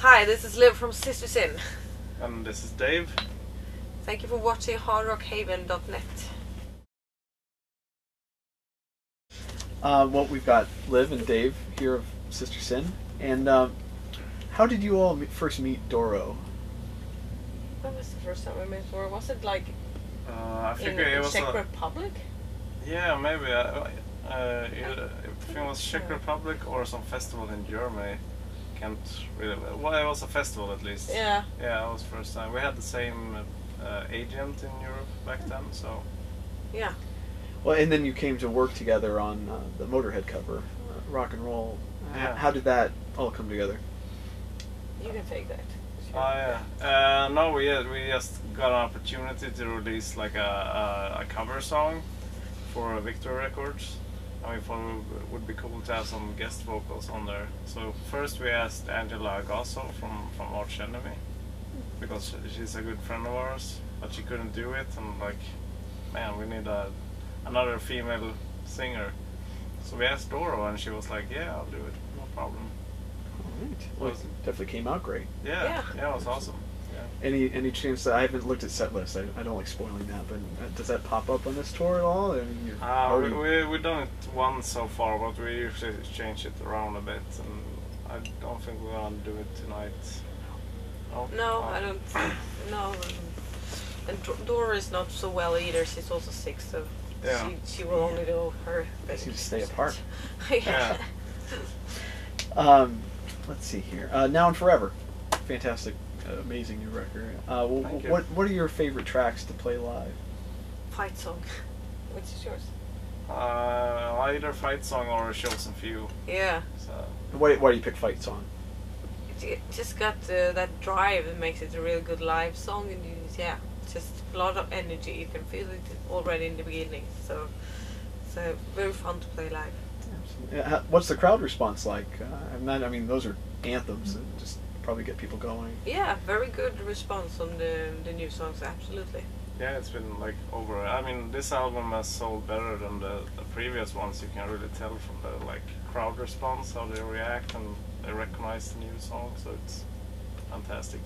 Hi, this is Liv from Sister Sin. And this is Dave. Thank you for watching hardrockhaven.net. Well, we've got Liv and Dave here of Sister Sin. And how did you all first meet Doro? When was the first time we met Doro? Was it like I think in it was Czech Republic? Yeah, maybe. I think it was Czech Republic or some festival in Germany. Can't really. Well, it was a festival at least. Yeah. Yeah, it was first time. We had the same agent in Europe back then, so. Yeah. Well, and then you came to work together on the Motorhead cover, Rock and Roll. Yeah. How did that all come together? You can take that. Oh yeah. No, we just got an opportunity to release like a cover song for Victor Records. And we thought it would be cool to have some guest vocals on there. So first we asked Angela Gasso from Arch Enemy, because she's a good friend of ours, but she couldn't do it, and like, man, we need another female singer. So we asked Doro, and she was like, yeah, I'll do it, no problem. All right. Well, it definitely came out great. Yeah, it was awesome. Yeah. Any chance that I haven't looked at set list? I don't like spoiling that, but does that pop up on this tour at all? I mean, We've done it once so far, but we usually change it around a bit, and I don't think we're gonna do it tonight. No, I don't think. No. And Dora is not so well either. She's also sick, so yeah. she will only do her best. You just stay apart. Yeah. Let's see here. Now and Forever, fantastic, amazing new record. Thank you. What are your favorite tracks to play live? Fight song. Which is yours? Either Fight Song or Chosen Few. Yeah. So. Why do you pick Fight Song? It just got that drive that makes it a really good live song, and just a lot of energy. You can feel it already in the beginning. So very fun to play live. What's the crowd response like? I mean, those are anthems that just probably get people going. Yeah, very good response on the new songs. Absolutely. Yeah, it's been like over. I mean, this album has sold better than the previous ones. You can really tell from the like crowd response, how they react, and they recognize the new song. So it's fantastic.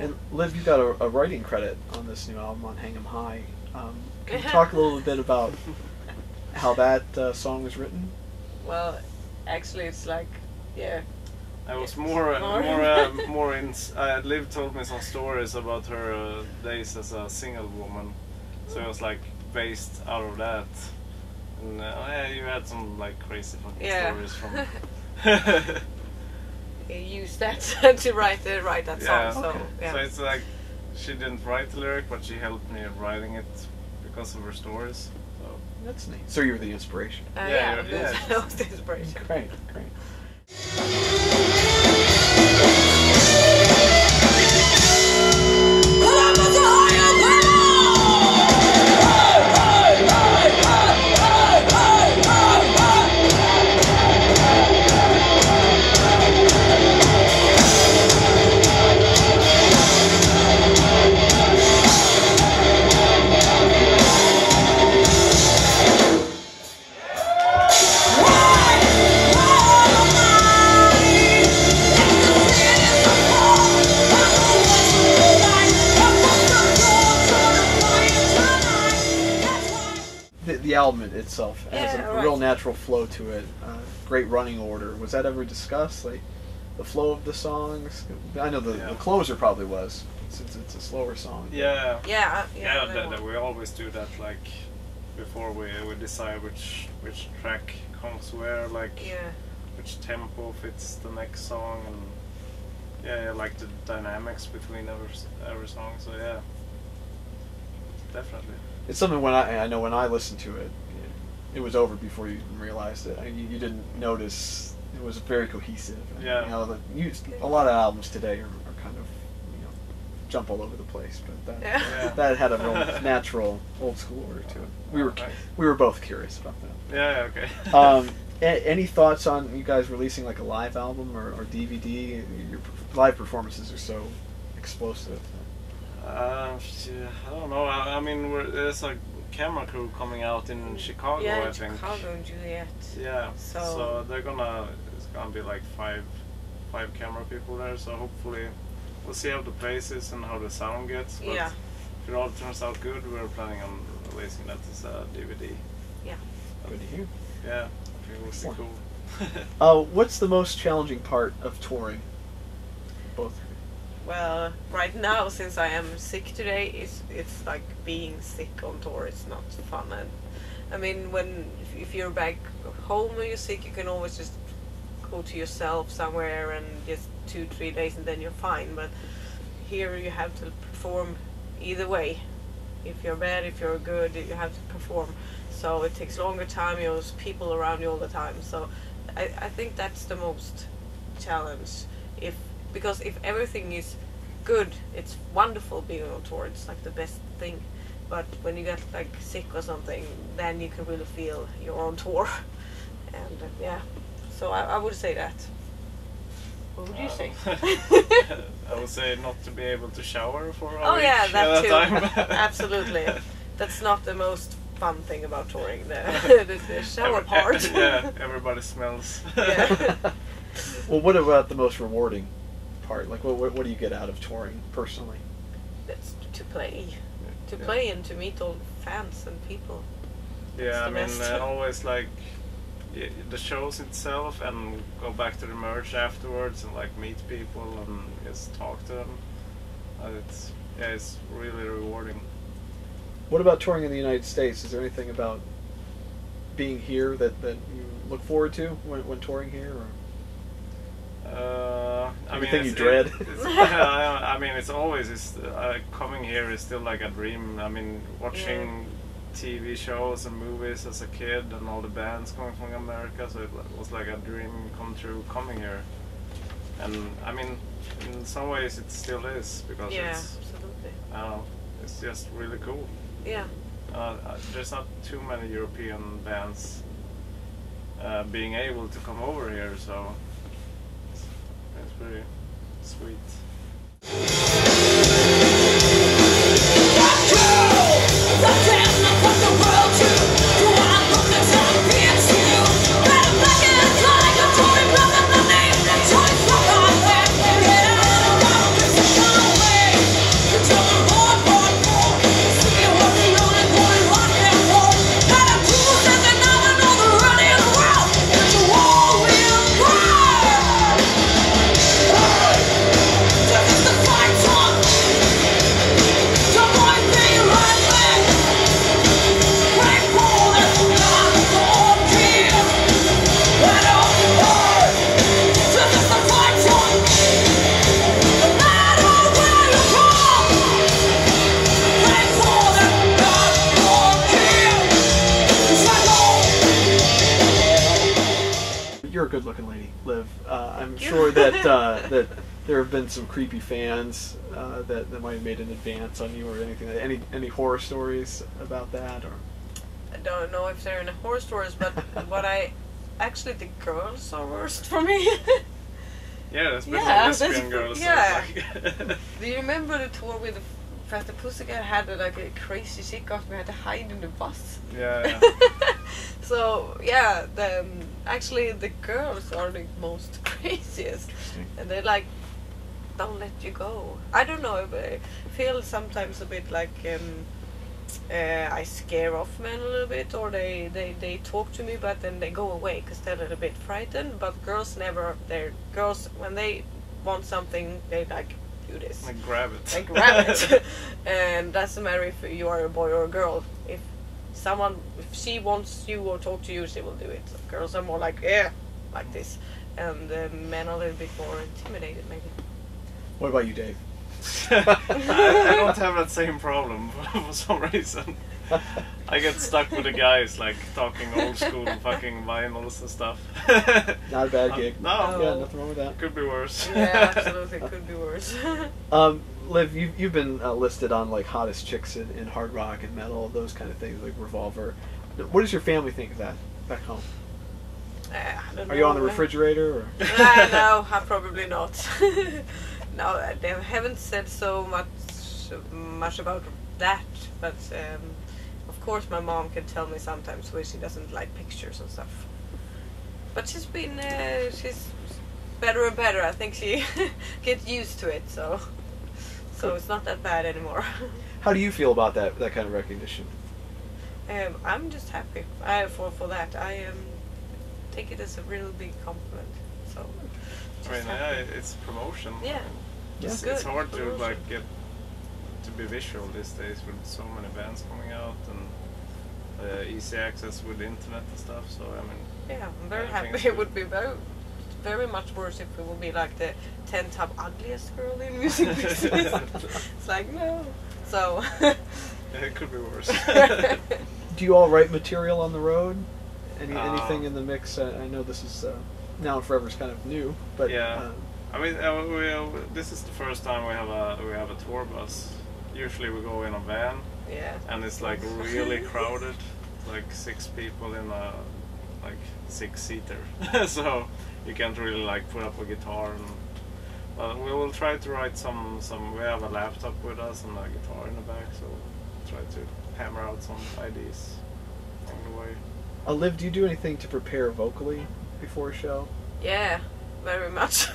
And Liv, you got a writing credit on this new album on Hang 'Em High. Can you talk a little bit about how that song was written? Well, actually, it's like, yeah. I was more in. Liv told me some stories about her days as a single woman, so it was like based out of that. And yeah, you had some like crazy fucking stories from. He used that to write that song. So okay. yeah. So it's like she didn't write the lyric, but she helped me in writing it because of her stories. So that's neat. So you were the inspiration. That was the inspiration. Great. The album itself has a real natural flow to it. Great running order. Was that ever discussed, like the flow of the songs? I know the closer probably was, since it's a slower song. Yeah. We always do that, like before we decide which track comes where, like which tempo fits the next song, and like the dynamics between every song. So yeah, definitely. It's something when I know when I listened to it, it was over before you even realized it. You didn't notice it was very cohesive. Yeah. You know, a lot of albums today are kind of jump all over the place, but that had a real natural old school order to it. We were both curious about that. Yeah. Okay. Any thoughts on you guys releasing like a live album or DVD? Your live performances are so explosive. I don't know. I mean, there's a camera crew coming out in Chicago. I think. Chicago and Juliet. Yeah. So they're gonna. It's gonna be like five 5 camera people there, so hopefully we'll see how the place is and how the sound gets. But Yeah. if it all turns out good, we're planning on releasing that as a DVD. Yeah. Good to hear. Yeah, I think it was cool. What's the most challenging part of touring? Both. Well, right now, since I am sick today, it's like being sick on tour. It's not fun. And I mean, if you're back home when you're sick, you can always just go to yourself somewhere and just 2-3 days and then you're fine. But here you have to perform either way. If you're bad, if you're good, you have to perform. So it takes longer time. There's people around you all the time. So I think that's the most challenge. Because if everything is good, it's wonderful being on tour. It's like the best thing. But when you get like sick or something, then you can really feel you're on tour. And yeah, so I would say that. What would you say? I would say not to be able to shower for a Oh week yeah, that too. time. Absolutely. That's not the most fun thing about touring. The shower part. Yeah, everybody smells. Yeah. Well, what about the most rewarding part? Like, what do you get out of touring personally? That's to play. To play and to meet all fans and people. Yeah, I mean, best. always like the shows itself and go back to the merch afterwards and like meet people and just talk to them. It's really rewarding. What about touring in the United States? Is there anything about being here that you look forward to when touring here? Or? I Anything mean, you dread? I mean, it's always coming here is still like a dream. I mean, watching TV shows and movies as a kid and all the bands coming from America, so it was like a dream come true coming here. And I mean, in some ways it still is, because it's, absolutely. I don't know, it's just really cool. Yeah. There's not too many European bands being able to come over here, so it's pretty sweet. You're a good-looking lady, Liv. I'm sure that that there have been some creepy fans that might have made an advance on you or anything. Any horror stories about that? Or I don't know if they're in horror stories, but actually the girls are worst for me. Yeah, there's been lesbian girls. Yeah. Like Do you remember the tour with Faster Pussycat had like a crazy chick off? We had to hide in the bus. Yeah. So yeah, actually the girls are the most craziest, and they like don't let you go. I don't know, but I feel sometimes a bit like I scare off men a little bit, or they talk to me, but then they go away because they're a little bit frightened. But girls never. Girls, when they want something, they like do this. Like grab it. They grab it, and doesn't matter if you are a boy or a girl. If she wants you or talk to you, she will do it. So girls are more like like this, and men are a little bit more intimidated, maybe. what about you, Dave? I don't have that same problem for some reason. I get stuck with the guys like talking old school fucking vinyls and stuff. Not a bad gig. No. Yeah, nothing wrong with that. It could be worse. Yeah, absolutely, it could be worse. Liv, you've been listed on like hottest chicks in hard rock and metal, those kind of things, like Revolver. What does your family think of that back home? I don't Are you on the know. refrigerator? Or? No, probably not. No, they haven't said so much about that, but of course my mom can tell me sometimes where she doesn't like pictures and stuff. But she's better and better. I think she gets used to it, so it's not that bad anymore. How do you feel about that kind of recognition? I'm just happy for that. I take it as a really big compliment. So, I mean, yeah, it's promotion. Yeah, it's hard to like get to be visual these days with so many bands coming out and easy access with the internet and stuff. So I mean, yeah, I'm very happy. It would be very much worse if it would be like the 10th ugliest girl in music business. It's like no. So it could be worse. Do you all write material on the road? Anything in the mix? I know this is Now and Forever is kind of new, but yeah. I mean, this is the first time we have a tour bus. Usually we go in a van. Yeah. And it's like really crowded, like 6 people in a like 6-seater. So you can't really like put up a guitar. But we will try to write some. We have a laptop with us and a guitar in the back, so we'll try to hammer out some ideas along the way. Liv, do you do anything to prepare vocally before a show? Yeah, very much.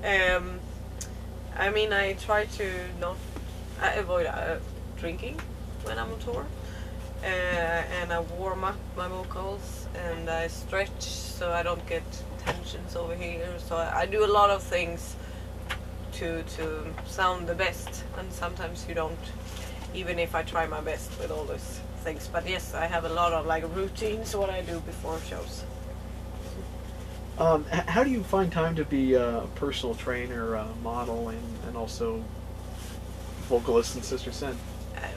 I mean, I try to I avoid drinking when I'm on tour, and I warm up my vocals and I stretch so I don't get tensions over here. So I do a lot of things to sound the best, and sometimes you don't, even if I try my best with all those things. But yes, I have a lot of like routines what I do before shows. How do you find time to be a personal trainer, model, and also vocalist in Sister Sin?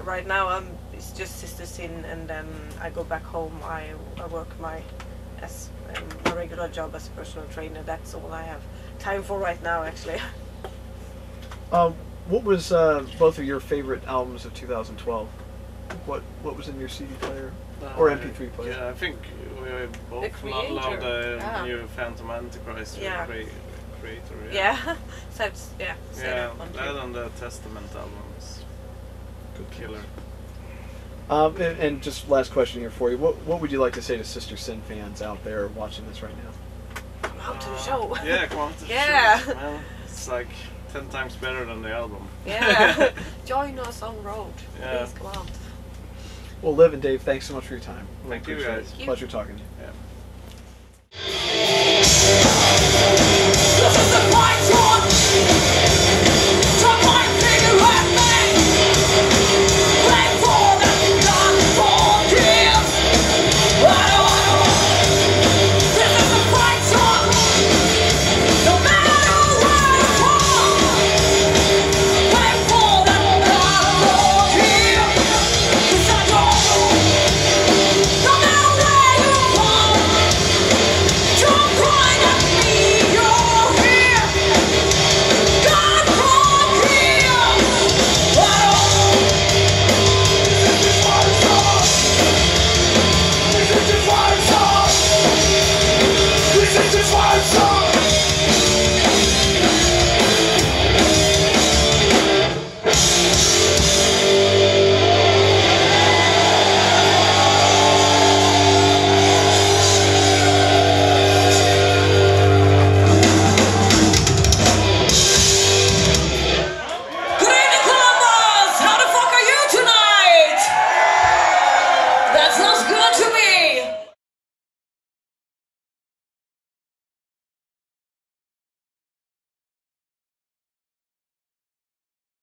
Right now it's just Sister Sin, and then I go back home. I work my regular job as a personal trainer. That's all I have time for right now, actually. What was both of your favorite albums of 2012? What was in your CD player or MP3 player? Yeah, I think we both love the new Phantom Antichrist creator. Yeah, so that and the Testament album is good killer. And just last question here for you: what would you like to say to Sister Sin fans out there watching this right now? Come out to the show. Yeah, come out to the show. Man, it's like 10 times better than the album. Yeah, join us on road. Yeah. Please come out. Well, Liv and Dave, thanks so much for your time. Thank you guys. Pleasure talking to you. Yeah.